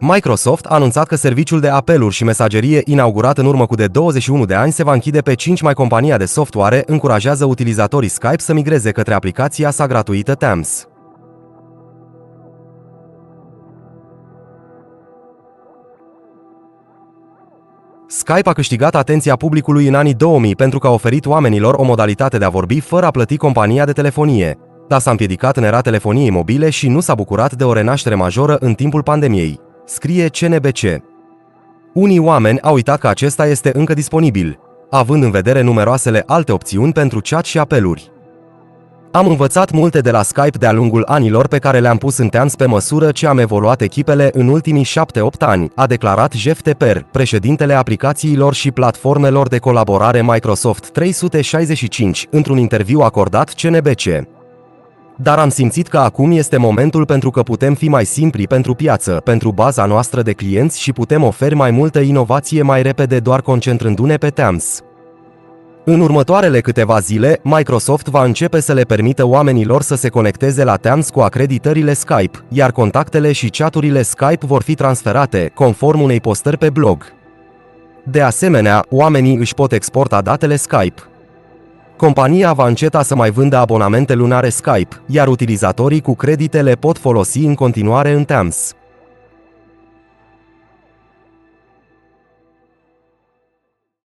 Microsoft a anunțat că serviciul de apeluri și mesagerie inaugurat în urmă cu de 21 de ani se va închide pe 5 mai. Compania de software încurajează utilizatorii Skype să migreze către aplicația sa gratuită Teams. Skype a câștigat atenția publicului în anii 2000 pentru că a oferit oamenilor o modalitate de a vorbi fără a plăti compania de telefonie, dar s-a împiedicat în era telefoniei mobile și nu s-a bucurat de o renaștere majoră în timpul pandemiei, scrie CNBC. Unii oameni au uitat că acesta este încă disponibil, având în vedere numeroasele alte opțiuni pentru chat și apeluri. Am învățat multe de la Skype de-a lungul anilor pe care le-am pus în Teams pe măsură ce am evoluat echipele în ultimii 7-8 ani, a declarat Jeff Teper, președintele aplicațiilor și platformelor de colaborare Microsoft 365, într-un interviu acordat CNBC. Dar am simțit că acum este momentul pentru că putem fi mai simpli pentru piață, pentru baza noastră de clienți și putem oferi mai multă inovație mai repede doar concentrându-ne pe Teams. În următoarele câteva zile, Microsoft va începe să le permită oamenilor să se conecteze la Teams cu acreditările Skype, iar contactele și chaturile Skype vor fi transferate, conform unei postări pe blog. De asemenea, oamenii își pot exporta datele Skype. Compania va înceta să mai vândă abonamente lunare Skype, iar utilizatorii cu credite le pot folosi în continuare în Teams.